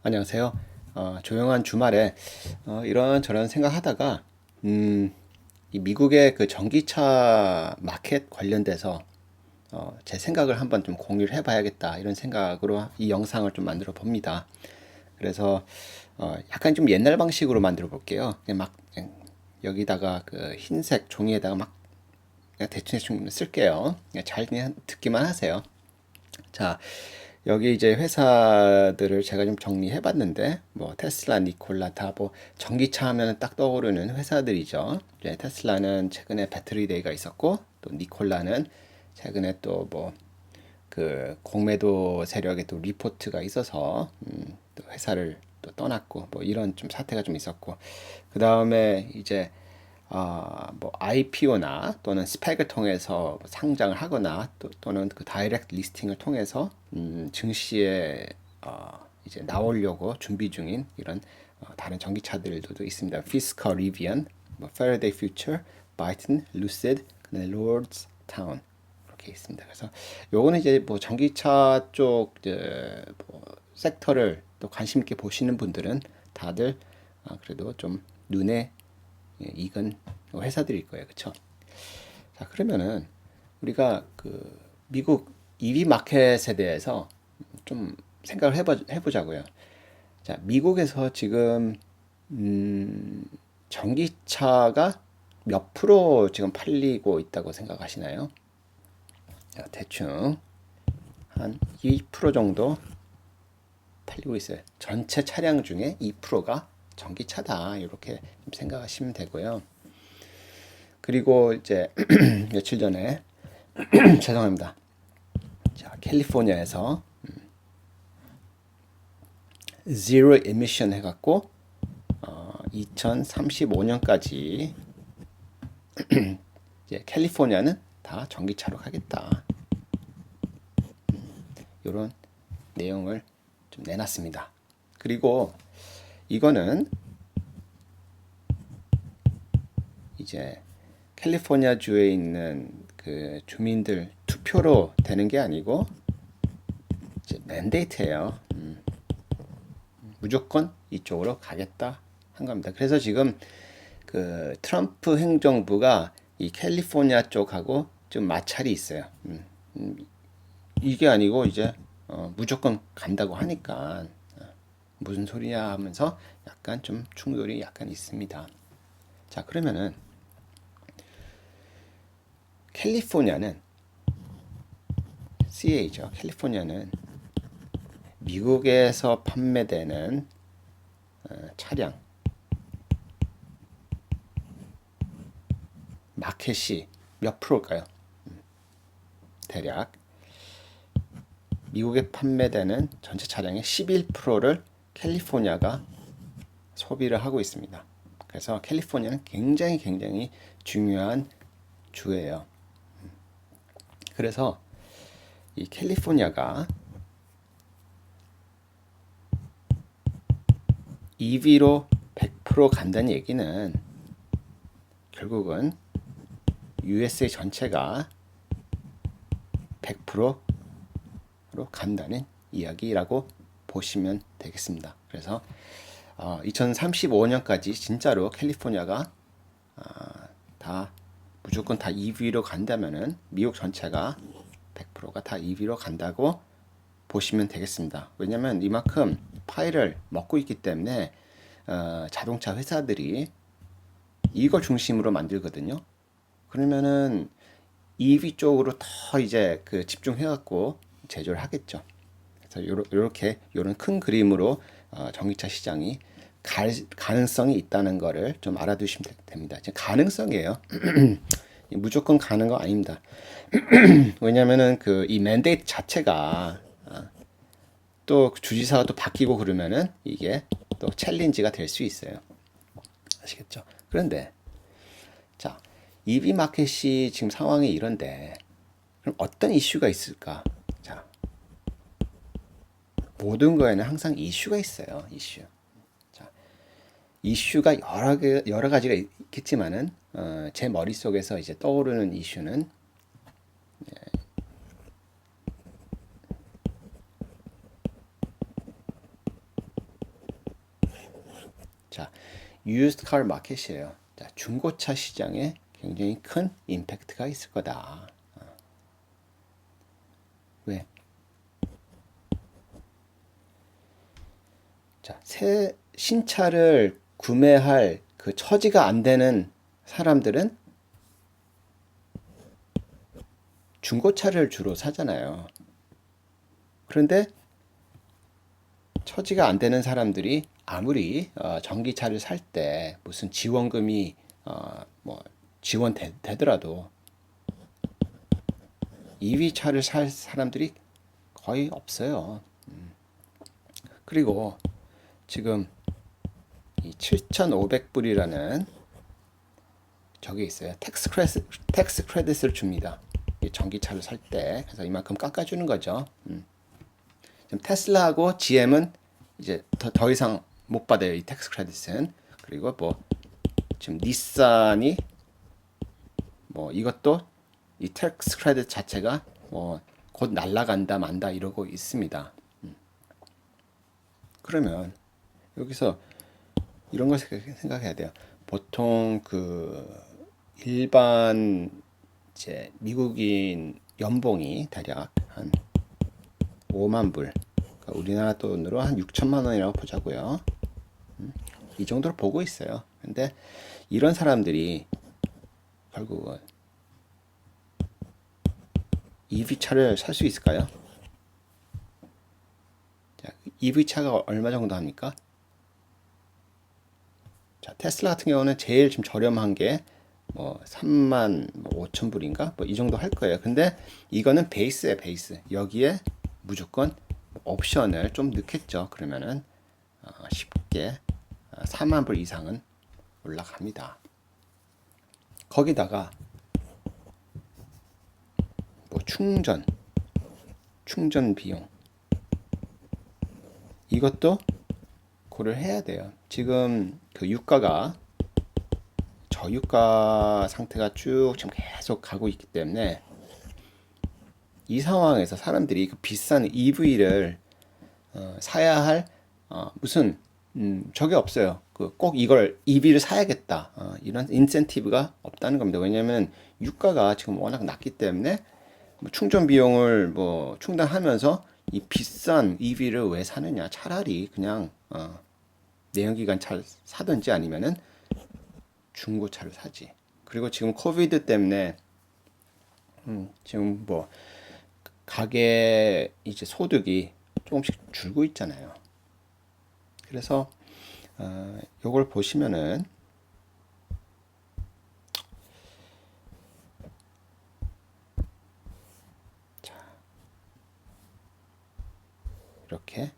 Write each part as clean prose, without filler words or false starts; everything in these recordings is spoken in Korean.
안녕하세요. 조용한 주말에 이런저런 생각하다가 이 미국의 그 전기차 마켓 관련돼서 제 생각을 한번 좀 공유를 해봐야겠다 이런 생각으로 이 영상을 좀 만들어 봅니다. 그래서 약간 좀 옛날 방식으로 만들어 볼게요. 그냥 막 그냥 여기다가 그 흰색 종이에다가 막 그냥 대충 쓸게요. 그냥 듣기만 하세요. 자, 여기 이제 회사들을 제가 좀 정리해 봤는데, 뭐, 테슬라, 니콜라, 다 뭐, 전기차 하면 딱 떠오르는 회사들이죠. 이제 테슬라는 최근에 배터리 데이가 있었고, 또 니콜라는 최근에 또 뭐, 그 공매도 세력의 또 리포트가 있어서, 또 회사를 또 떠났고, 뭐, 이런 좀 사태가 좀 있었고, 그 다음에 이제 뭐 IPO나 또는 스펙을 통해서 상장을 하거나 또는 그 다이렉트 리스팅을 통해서 증시에 이제 나오려고 준비 중인 이런 다른 전기차들도 있습니다. 피스컬 리비안, 뭐 페러데이 퓨처, 바이튼, 루시드, 로드스 타운 이렇게 있습니다. 그래서 요거는 이제 뭐 전기차 쪽 이제 뭐 섹터를 또 관심 있게 보시는 분들은 다들 그래도 좀 눈에 익은 회사들일 거예요. 그쵸? 자, 그러면은 우리가 그 미국 EV 마켓에 대해서 좀 생각을 해보자고요. 자, 미국에서 지금 전기차가 몇 프로 지금 팔리고 있다고 생각하시나요? 자, 대충 한 2% 정도 팔리고 있어요. 전체 차량 중에 2%가 전기차다. 이렇게 생각하시면 되고요. 그리고 이제 며칠 전에 죄송합니다. 자, 캘리포니아에서 Zero Emission 해갖고 2035년까지 이제 캘리포니아는 다 전기차로 가겠다. 이런 내용을 좀 내놨습니다. 그리고 이거는 이제 캘리포니아 주에 있는 그 주민들 투표로 되는 게 아니고 이제 맨데이트예요. 무조건 이쪽으로 가겠다 한 겁니다. 그래서 지금 그 트럼프 행정부가 이 캘리포니아 쪽하고 좀 마찰이 있어요. 이게 아니고 이제 무조건 간다고 하니까 무슨 소리냐 하면서 약간 좀 충돌이 약간 있습니다. 자, 그러면은 캘리포니아는 CA죠. 캘리포니아는 미국에서 판매되는 차량 마켓이 몇 프로일까요? 대략 미국에 판매되는 전체 차량의 11%를 캘리포니아가 소비를 하고 있습니다. 그래서 캘리포니아는 굉장히 중요한 주예요. 그래서 이 캘리포니아가 EV로 100% 간다는 얘기는 결국은 USA 전체가 100%로 간다는 이야기라고 보시면 되겠습니다. 그래서 2035년까지 진짜로 캘리포니아가 다 무조건 다 EV로 간다면은 미국 전체가 100%가 다 EV로 간다고 보시면 되겠습니다. 왜냐하면 이만큼 파일을 먹고 있기 때문에 자동차 회사들이 이걸 중심으로 만들거든요. 그러면은 EV 쪽으로 더 이제 그 집중해갖고 제조를 하겠죠. 그래서 요렇게 요런 큰 그림으로 전기차 시장이 가능성이 있다는 거를 좀 알아두시면 됩니다. 가능성이에요. 무조건 가는 거 아닙니다. 왜냐면은 그 이 맨데이트 자체가 또 주지사가 또 바뀌고 그러면은 이게 또 챌린지가 될 수 있어요. 아시겠죠? 그런데 자, EV 마켓이 지금 상황이 이런데 그럼 어떤 이슈가 있을까? 자, 모든 거에는 항상 이슈가 있어요. 이슈. 자, 이슈가 여러 가지가 있겠지만은 제 머릿속에서 이제 떠오르는 이슈는 자, used car 마켓이에요. 자, 중고차 시장에 굉장히 큰 임팩트가 있을 거다. 왜? 자, 새 신차를 구매할 그 처지가 안 되는 사람들은 중고차를 주로 사잖아요. 그런데 처지가 안 되는 사람들이 아무리 전기차를 살 때 무슨 지원금이 뭐 지원되더라도 EV 차를 살 사람들이 거의 없어요. 그리고 지금 이 7,500불이라는 저기 있어요. 텍스 크레딧을 줍니다. 이 전기차를 살 때. 그래서 이만큼 깎아주는 거죠. 지금 테슬라하고 GM은 이제 더 이상 못 받아요. 이 텍스 크레딧은. 그리고 뭐 지금 닛산이 뭐 이것도 이 텍스 크레딧 자체가 뭐 곧 날라간다 만다 이러고 있습니다. 그러면 여기서 이런 걸 생각해야 돼요. 보통 그 일반 이제 미국인 연봉이 대략 한 5만 불, 그러니까 우리나라 돈으로 한 6천만 원이라고 보자고요. 이 정도로 보고 있어요. 근데 이런 사람들이 결국은 EV 차를 살 수 있을까요? 자, EV 차가 얼마 정도 합니까? 자, 테슬라 같은 경우는 제일 좀 저렴한 게 뭐 3만 5천 불인가? 뭐 이 정도 할 거예요. 근데 이거는 베이스에 베이스. 여기에 무조건 옵션을 좀 넣겠죠. 그러면은 쉽게 4만 불 이상은 올라갑니다. 거기다가 뭐 충전 비용 이것도 고려해야 돼요. 지금 그 유가가 저유가 상태가 쭉 지금 계속 가고 있기 때문에 이 상황에서 사람들이 그 비싼 EV를 사야 할 무슨 저게 없어요. 그 꼭 이걸 EV를 사야겠다 이런 인센티브가 없다는 겁니다. 왜냐하면 유가가 지금 워낙 낮기 때문에 뭐 충전 비용을 뭐 충당하면서 이 비싼 EV를 왜 사느냐? 차라리 그냥 내연기관 차 사든지 아니면은 중고차를 사지. 그리고 지금 코비드 때문에 지금 뭐 가계 이제 소득이 조금씩 줄고 있잖아요. 그래서 요걸 보시면은 자, 이렇게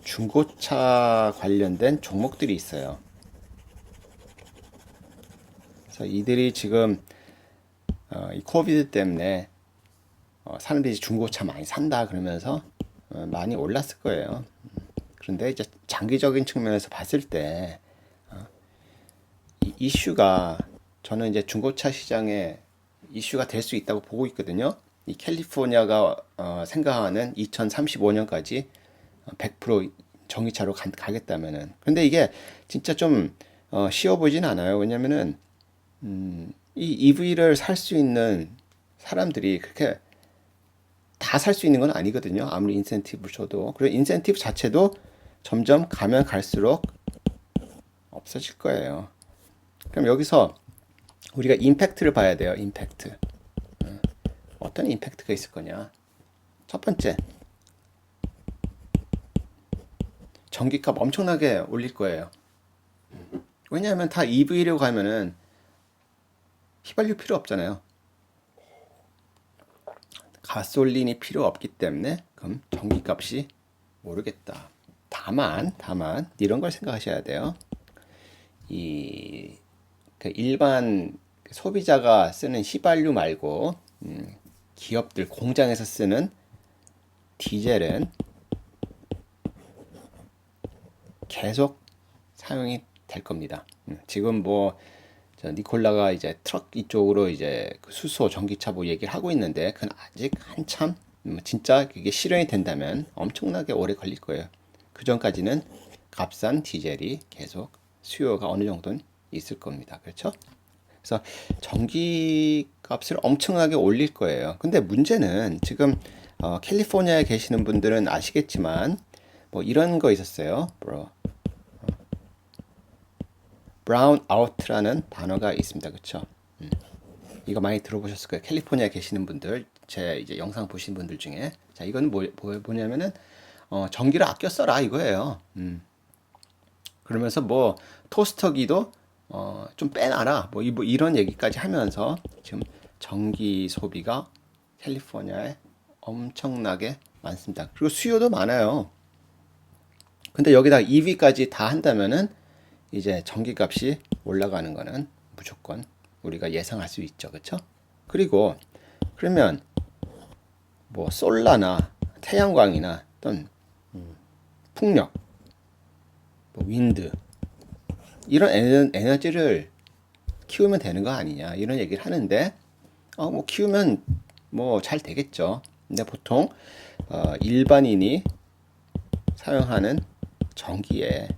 중고차 관련된 종목들이 있어요. 그래서 이들이 지금 이 코비드 때문에 사람들이 중고차 많이 산다 그러면서 많이 올랐을 거예요. 그런데 이제 장기적인 측면에서 봤을 때 이 이슈가 저는 이제 중고차 시장에 이슈가 될 수 있다고 보고 있거든요. 이 캘리포니아가 생각하는 2035년까지 100% 전기차로 가겠다면은. 근데 이게 진짜 좀 쉬워 보진 않아요. 왜냐면은 이 EV를 살 수 있는 사람들이 그렇게 다 살 수 있는 건 아니거든요. 아무리 인센티브를 줘도. 그리고 인센티브 자체도 점점 가면 갈수록 없어질 거예요. 그럼 여기서 우리가 임팩트를 봐야 돼요. 임팩트. 어떤 임팩트가 있을 거냐? 첫 번째, 전기값 엄청나게 올릴 거예요. 왜냐하면 다 EV로 가면은 휘발유 필요 없잖아요. 가솔린이 필요 없기 때문에 그럼 전기값이 오르겠다. 다만 이런 걸 생각하셔야 돼요. 그 일반 소비자가 쓰는 휘발유 말고 기업들 공장에서 쓰는 디젤은 계속 사용이 될 겁니다. 지금 뭐 니콜라가 이제 트럭 이쪽으로 이제 그 수소 전기차 뭐 얘기를 하고 있는데 그건 아직 한참 진짜 그게 실현이 된다면 엄청나게 오래 걸릴 거예요. 그 전까지는 값싼 디젤이 계속 수요가 어느 정도는 있을 겁니다. 그렇죠? 그래서 전기 값을 엄청나게 올릴 거예요. 근데 문제는 지금 캘리포니아에 계시는 분들은 아시겠지만 뭐 이런 거 있었어요. 브라운 아웃라는 단어가 있습니다. 그렇죠? 이거 많이 들어보셨을 거예요. 캘리포니아에 계시는 분들, 제 이제 영상 보신 분들 중에. 자, 이건 뭐냐면은 전기를 아껴 써라 이거예요. 그러면서 뭐 토스터기도 좀 빼놔라 뭐 이런 얘기까지 하면서 지금 전기 소비가 캘리포니아에 엄청나게 많습니다. 그리고 수요도 많아요. 근데 여기다 EV까지 다 한다면은 이제 전기값이 올라가는 거는 무조건 우리가 예상할 수 있죠. 그렇죠? 그리고 그러면 뭐 솔라나 태양광이나 어떤 풍력, 뭐 윈드 이런 에너지를 키우면 되는 거 아니냐 이런 얘기를 하는데 뭐 키우면 뭐 잘 되겠죠. 근데 보통 일반인이 사용하는 전기의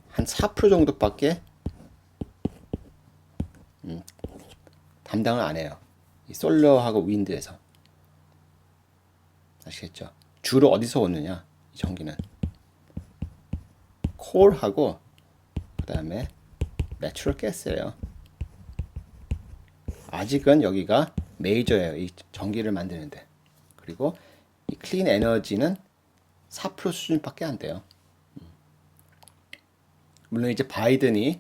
한 4% 정도밖에 담당을 안 해요. 이 솔러하고 윈드에서. 아시겠죠? 주로 어디서 오느냐? 이 전기는 콜하고 그 다음에 내추럴 가스예요. 아직은 여기가 메이저예요. 이 전기를 만드는데. 그리고 이 클린 에너지는 4% 수준밖에 안 돼요. 물론 이제 바이든이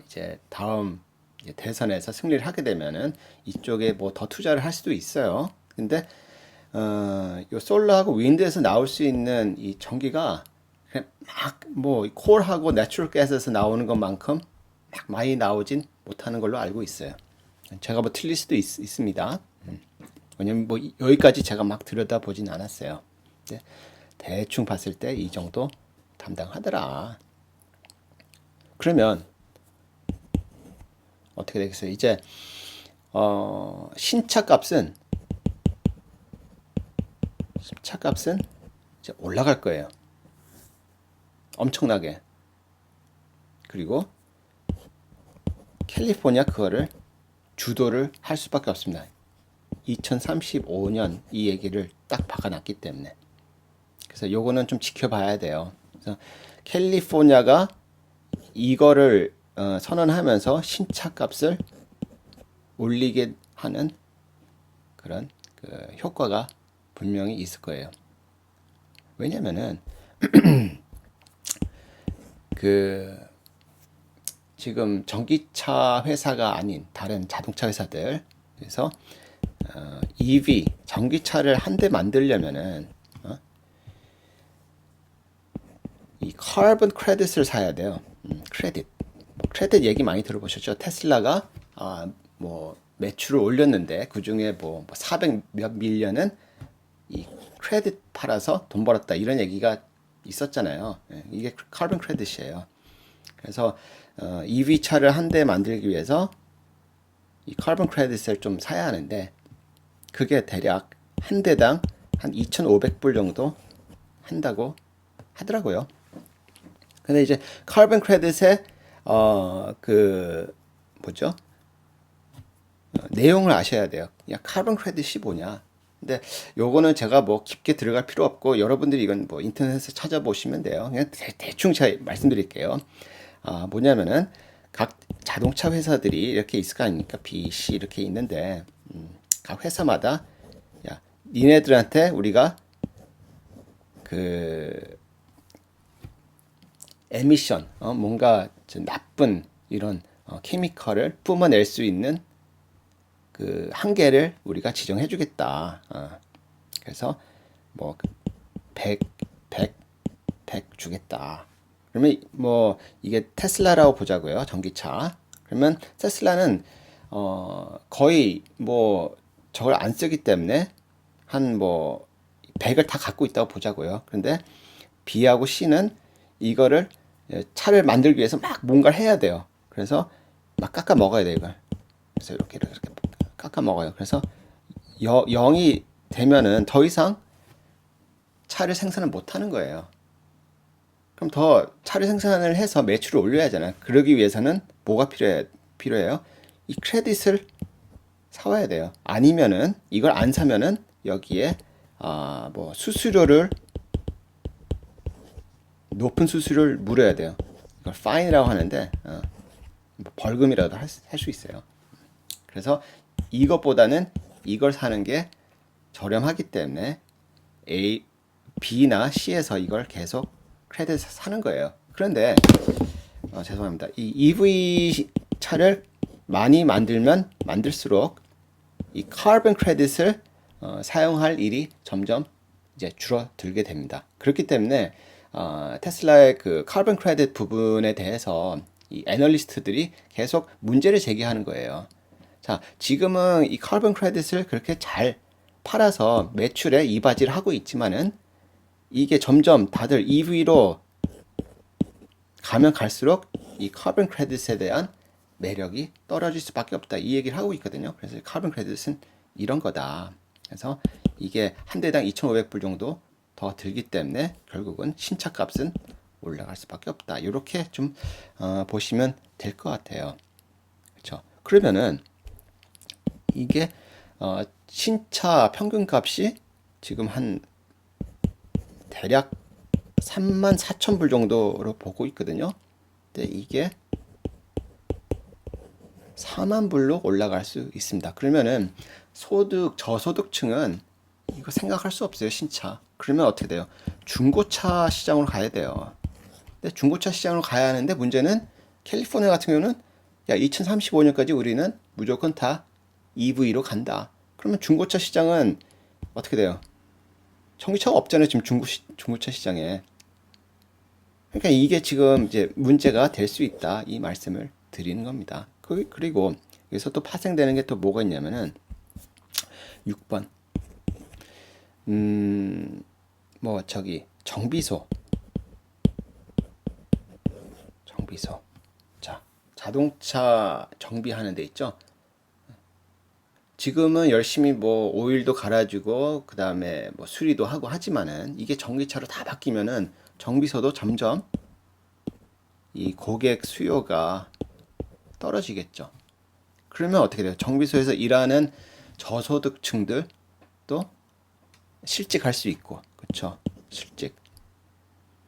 이제 다음 이제 대선에서 승리를 하게 되면은 이쪽에 뭐 더 투자를 할 수도 있어요. 근데 요 솔라하고 윈드에서 나올 수 있는 이 전기가 그냥 막 뭐 콜하고 내추럴 가스에서 나오는 것만큼 막 많이 나오진 못하는 걸로 알고 있어요. 제가 뭐 틀릴 수도 있습니다. 왜냐면 뭐 여기까지 제가 막 들여다보진 않았어요. 대충 봤을 때 이 정도 담당하더라. 그러면 어떻게 되겠어요? 이제 신차 값은 이제 올라갈 거예요. 엄청나게. 그리고 캘리포니아 그거를 주도를 할 수밖에 없습니다. 2035년 이 얘기를 딱 박아놨기 때문에. 그래서 요거는 좀 지켜봐야 돼요. 그래서 캘리포니아가 이거를 선언하면서 신차 값을 올리게 하는 그런 그 효과가 분명히 있을 거예요. 왜냐면은 그 지금 전기차 회사가 아닌 다른 자동차 회사들 그래서 EV 전기차를 한 대 만들려면은 이 카본 크레딧을 사야 돼요. 크레딧 얘기 많이 들어보셨죠? 테슬라가 뭐 매출을 올렸는데 그 중에 뭐 400 몇 밀리언은 이 크레딧 팔아서 돈 벌었다 이런 얘기가 있었잖아요. 이게 카본 크레딧이에요. 그래서 EV 차를 한 대 만들기 위해서 이 카본 크레딧을 좀 사야 하는데 그게 대략 한 대당 한 2,500불 정도 한다고 하더라고요. 근데 이제 카본 크레딧의 그 뭐죠? 내용을 아셔야 돼요. 야, 카본 크레딧이 뭐냐? 근데 요거는 제가 뭐 깊게 들어갈 필요 없고 여러분들이 이건 뭐 인터넷에서 찾아보시면 돼요. 그냥 대충 제가 말씀드릴게요. 뭐냐면은 각 자동차 회사들이 이렇게 있을 거 아닙니까? B, C 이렇게 있는데 각 회사마다 야, 니네들한테 우리가 그 에미션 뭔가 나쁜 이런 케미컬을 뿜어낼 수 있는 그 한계를 우리가 지정해 주겠다. 그래서 뭐 100 주겠다. 그러면 뭐 이게 테슬라라고 보자고요. 전기차. 그러면 테슬라는 거의 뭐 저걸 안 쓰기 때문에 한 뭐 100을 다 갖고 있다고 보자고요. 그런데 B하고 C는 이거를 차를 만들기 위해서 막 뭔가를 해야 돼요. 그래서 막 깎아 먹어야 돼요, 이걸. 그래서 이렇게 깎아 먹어요. 그래서 0이 되면은 더 이상 차를 생산을 못 하는 거예요. 그럼 더 차를 생산을 해서 매출을 올려야 하잖아요. 그러기 위해서는 뭐가 필요해요? 이 크레딧을 사와야 돼요. 아니면은 이걸 안 사면은 여기에 뭐 수수료를 높은 수수료를 물어야 돼요. 이걸 파인이라고 하는데 뭐 벌금이라도 할 수 있어요. 그래서 이것보다는 이걸 사는 게 저렴하기 때문에 A, B나 C에서 이걸 계속 크레딧을 사는 거예요. 그런데 죄송합니다. 이 EV 차를 많이 만들면 만들수록 이 카본 크레딧을 사용할 일이 점점 이제 줄어들게 됩니다. 그렇기 때문에 테슬라의 그 카본 크레딧 부분에 대해서 이 애널리스트들이 계속 문제를 제기하는 거예요. 자, 지금은 이 카본 크레딧을 그렇게 잘 팔아서 매출에 이바지를 하고 있지만은 이게 점점 다들 EV로 가면 갈수록 이 카본 크레딧에 대한 매력이 떨어질 수밖에 없다. 이 얘기를 하고 있거든요. 그래서 카본 크레딧은 이런 거다. 그래서 이게 한 대당 2,500불 정도 더 들기 때문에 결국은 신차 값은 올라갈 수밖에 없다. 이렇게 좀 보시면 될 것 같아요. 그렇죠? 그러면은 이게 신차 평균 값이 지금 한 대략 34,000불 정도로 보고 있거든요. 근데 이게 4만 불로 올라갈 수 있습니다. 그러면은 저소득층은 이거 생각할 수 없어요, 신차. 그러면 어떻게 돼요? 중고차 시장으로 가야 돼요. 근데 중고차 시장으로 가야 하는데 문제는 캘리포니아 같은 경우는 야, 2035년까지 우리는 무조건 다 EV로 간다. 그러면 중고차 시장은 어떻게 돼요? 전기차가 없잖아요, 지금 중고차 시장에. 그러니까 이게 지금 이제 문제가 될 수 있다. 이 말씀을 드리는 겁니다. 그리고 여기서 또 파생되는 게 또 뭐가 있냐면은 6번. 뭐 저기 정비소. 자, 자동차 정비하는 데 있죠. 지금은 열심히 뭐 오일도 갈아주고 그다음에 뭐 수리도 하고 하지만은 이게 전기차로 다 바뀌면은 정비소도 점점 이 고객 수요가 떨어지겠죠. 그러면 어떻게 돼요? 정비소에서 일하는 저소득층들도 실직할 수 있고, 그렇죠? 실직.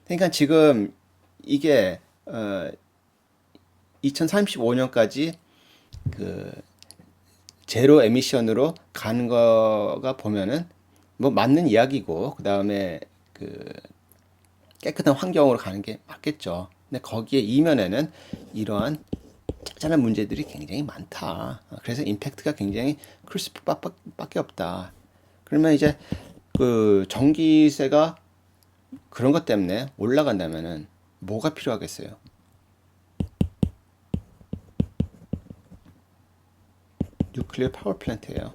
그러니까 지금 이게 2035년까지 그 제로 에미션으로 가는 거가 보면은 뭐 맞는 이야기고, 그 다음에 그 깨끗한 환경으로 가는 게 맞겠죠. 근데 거기에 이면에는 이러한 짜잘한 문제들이 굉장히 많다. 그래서 임팩트가 굉장히 클 수밖에 없다. 그러면 이제 그 전기세가 그런 것 때문에 올라간다면은 뭐가 필요하겠어요? 뉴클리어 파워 플랜트예요.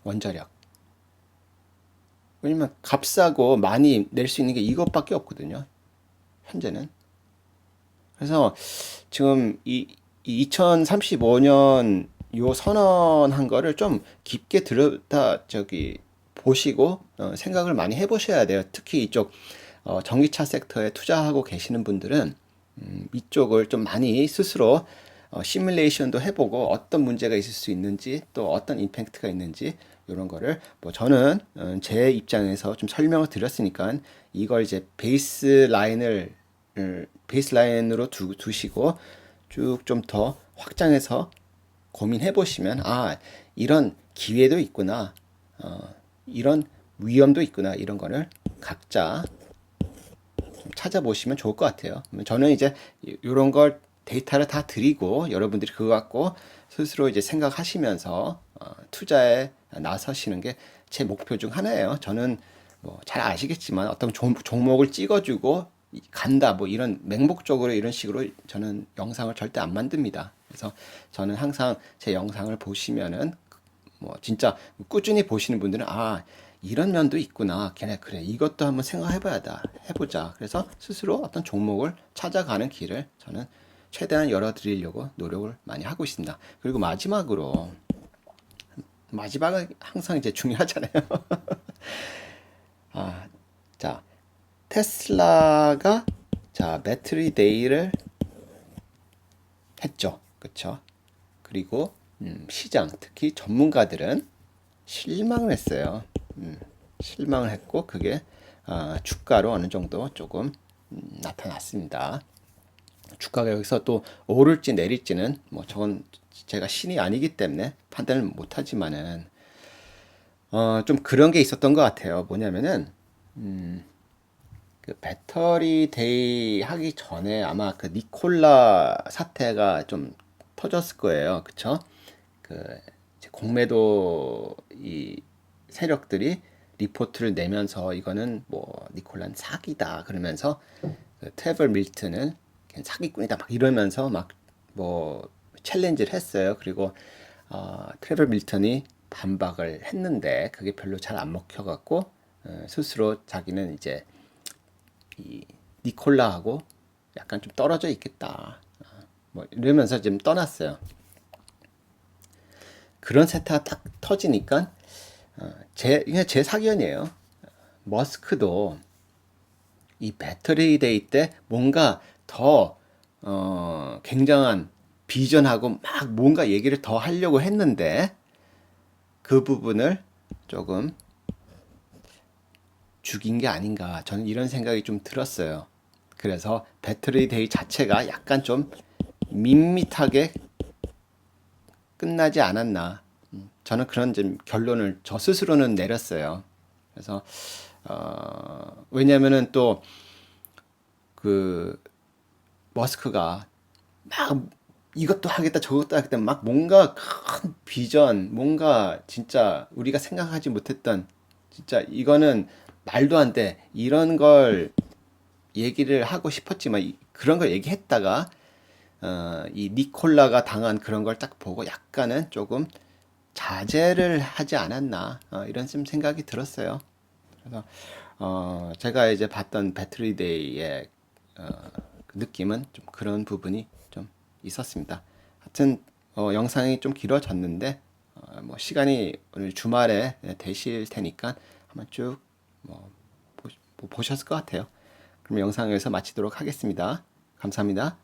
원자력. 왜냐면 값싸고 많이 낼 수 있는 게 이것밖에 없거든요. 현재는. 그래서 지금 이 2035년 요 선언한 거를 좀 깊게 보시고 생각을 많이 해보셔야 돼요. 특히 이쪽 전기차 섹터에 투자하고 계시는 분들은 이쪽을 좀 많이 스스로 시뮬레이션도 해보고 어떤 문제가 있을 수 있는지 또 어떤 임팩트가 있는지 이런 거를 뭐 저는 제 입장에서 좀 설명을 드렸으니까 이걸 이제 베이스라인으로 두시고 쭉 좀 더 확장해서 고민해 보시면 이런 기회도 있구나, 이런 위험도 있구나, 이런 거를 각자 찾아보시면 좋을 것 같아요. 저는 이제 이런 걸 데이터를 다 드리고 여러분들이 그거 갖고 스스로 이제 생각하시면서 투자에 나서시는 게 제 목표 중 하나예요. 저는 뭐 잘 아시겠지만 어떤 종목을 찍어주고 간다 뭐 이런 맹목적으로 이런 식으로 저는 영상을 절대 안 만듭니다. 그래서 저는 항상 제 영상을 보시면은 뭐 진짜 꾸준히 보시는 분들은 이런 면도 있구나. 그래 이것도 한번 해보자. 그래서 스스로 어떤 종목을 찾아가는 길을 저는 최대한 열어드리려고 노력을 많이 하고 있습니다. 그리고 마지막은 항상 이제 중요하잖아요. 테슬라가 자 배터리 데이를 했죠. 그쵸? 그리고 시장 특히 전문가들은 실망을 했어요. 실망을 했고 그게 주가로 어느 정도 조금 나타났습니다. 주가가 여기서 또 오를지 내릴지는 뭐 저건 제가 신이 아니기 때문에 판단을 못하지만은 좀 그런 게 있었던 것 같아요. 뭐냐면은 그 배터리 데이 하기 전에 아마 그 니콜라 사태가 좀 터졌을 거예요. 그쵸? 그 이제 공매도 이 세력들이 리포트를 내면서 이거는 뭐 니콜란 사기다 그러면서 그 트레버 밀튼은 그냥 사기꾼이다 막 이러면서 막 뭐 챌린지를 했어요. 그리고 트레버 밀턴이 반박을 했는데 그게 별로 잘 안 먹혀갖고 스스로 자기는 이제 이 니콜라하고 약간 좀 떨어져 있겠다. 뭐 이러면서 좀 떠났어요. 그런 세타가 딱 터지니까 그냥 제 사견이에요. 머스크도 이 배터리 데이 때 뭔가 더 굉장한 비전하고 막 뭔가 얘기를 더 하려고 했는데 그 부분을 조금 죽인 게 아닌가 저는 이런 생각이 좀 들었어요. 그래서 배터리 데이 자체가 약간 좀 밋밋하게 끝나지 않았나. 저는 그런 좀 결론을 저 스스로는 내렸어요. 그래서 왜냐면은 또 그 머스크가 막 이것도 하겠다 저것도 하겠다 막 뭔가 큰 비전 뭔가 진짜 우리가 생각하지 못했던 진짜 이거는 말도 안 돼 이런 걸 얘기를 하고 싶었지만 그런 걸 얘기했다가 이 니콜라가 당한 그런 걸 딱 보고 약간은 조금 자제를 하지 않았나 이런 좀 생각이 들었어요. 그래서 제가 이제 봤던 배터리데이의 그 느낌은 좀 그런 부분이 좀 있었습니다. 하여튼 영상이 좀 길어졌는데 뭐 시간이 오늘 주말에 되실 테니까 한번 쭉뭐 보셨을 것 같아요. 그럼 영상 여기서 마치도록 하겠습니다. 감사합니다.